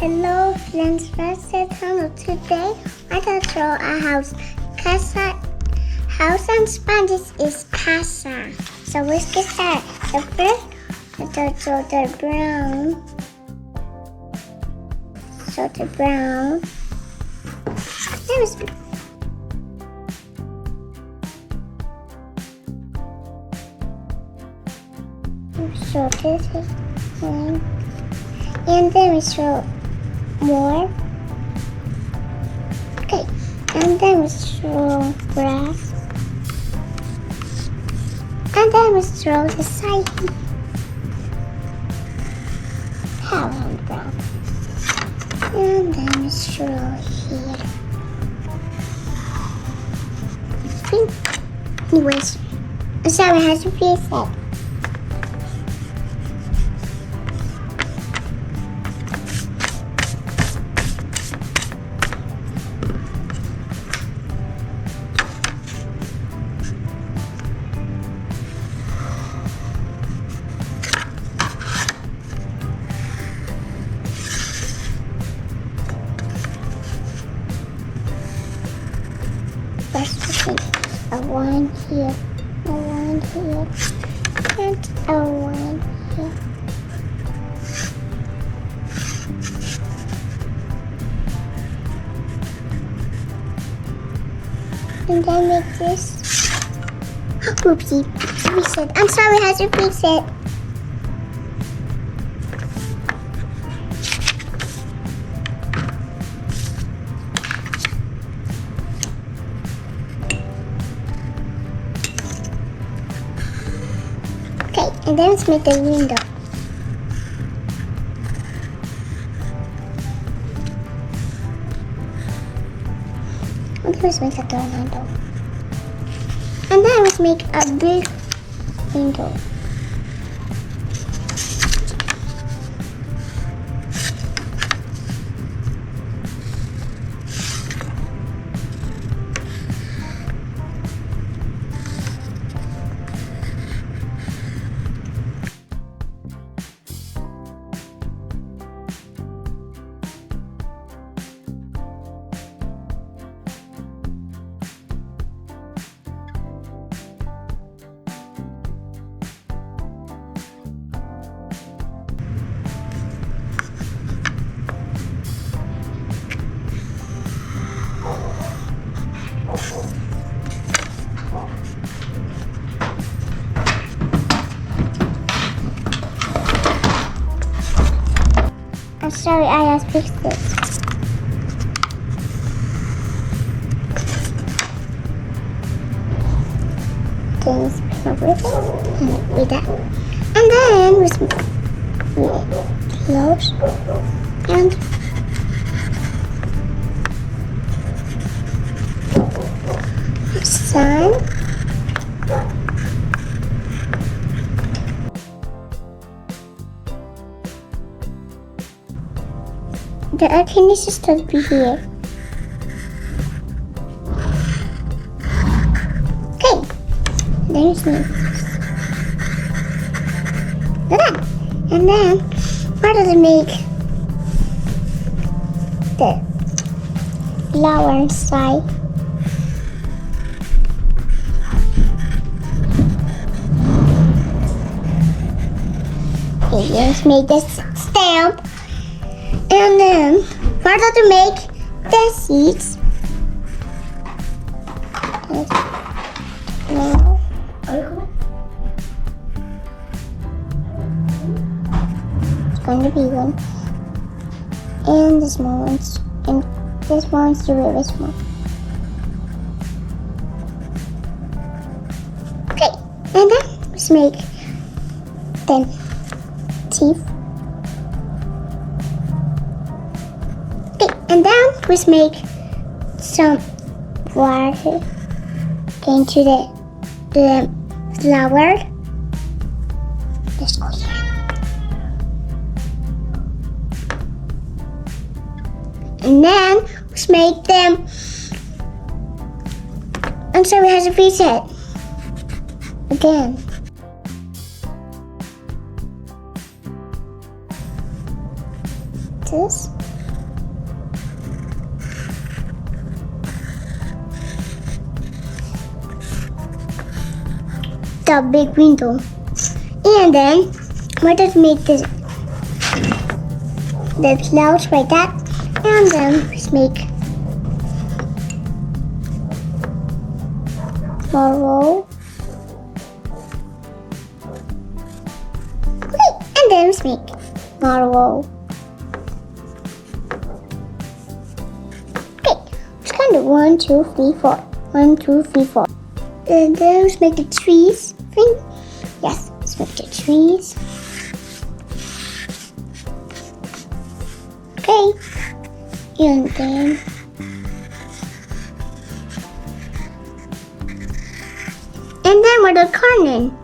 Hello friends, hello. Today I will draw a house. House in Spanish is casa. So let's get started. The first, let's draw the brown. So the brown. So this is one. And then we show more. Okay, and then we show grass. And then we show the side. Hello, brown. And then we show here. Pink. Anyways, sorry, it has to be said. First, we a one here, a one here, and a one here. And then make this. Oopsie, reset. I'm sorry, it has to reset. Okay, and then let's make the window. Okay, let's make a door handle. And then let's make a big window. I'm sorry, I just fixed it. Then over it and with that. And then we close and sun. The air conditioner is supposed to be here. Okay, there's me. And then, where does it make the flower inside? Okay, let's make this stamp. And then, where does it make the seeds? Now, it's going to be one. And the small ones. And this one's the really small. Okay, and then let's make the teeth. And then let's make some water into the flower. Let's go here. And then let's make them. I'm sorry, it has a reset. Again. This. a big window. And then we're just make the clouds like that. And then let's make more roll. Okay, and then let's make more roll. Okay, it's kind of 1, 2, 3, 4. 1, 2, 3, 4. And then let's make the trees thing. Yes, let's make the trees. Okay, and then with the garden.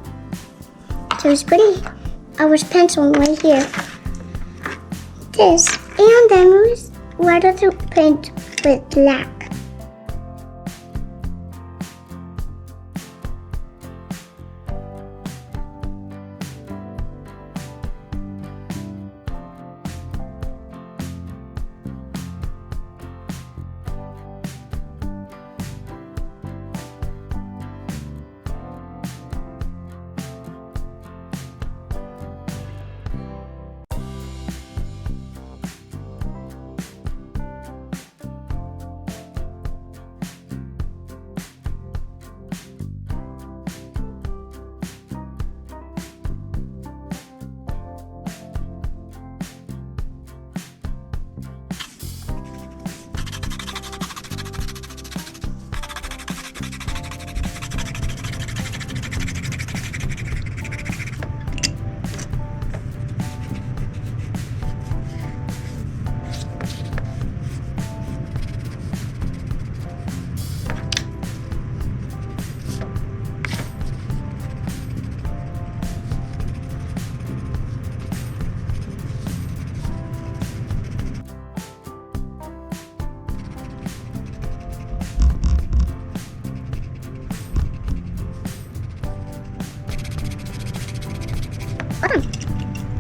So it's pretty. I was penciling right here. This, and then we're going to paint with black.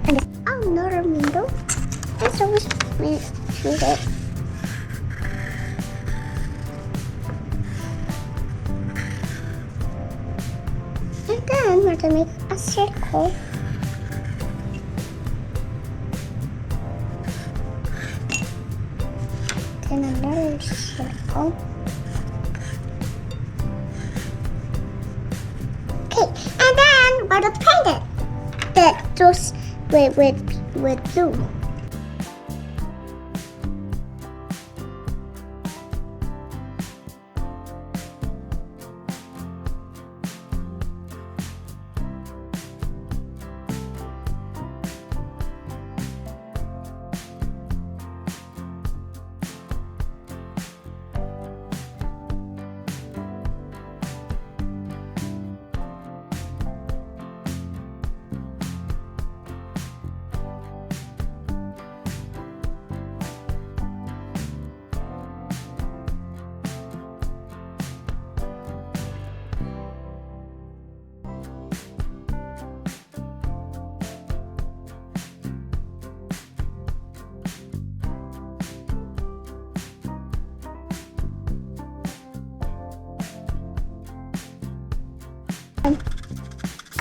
And another window. Let's always shoot it. And then we're gonna make a circle. Then another circle. Okay, and then we're gonna paint it. Just with blue.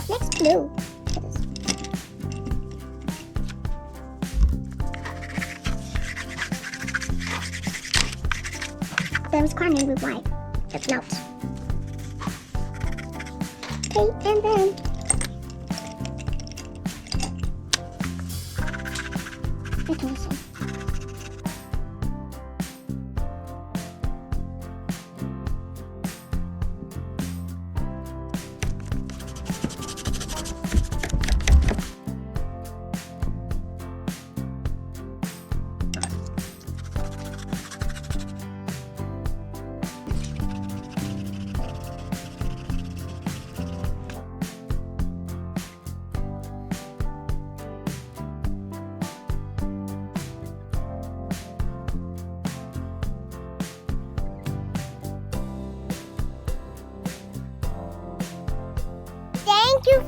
Next blue. There was corner with white. Just notes. Okay, and then it's missing. Thank you,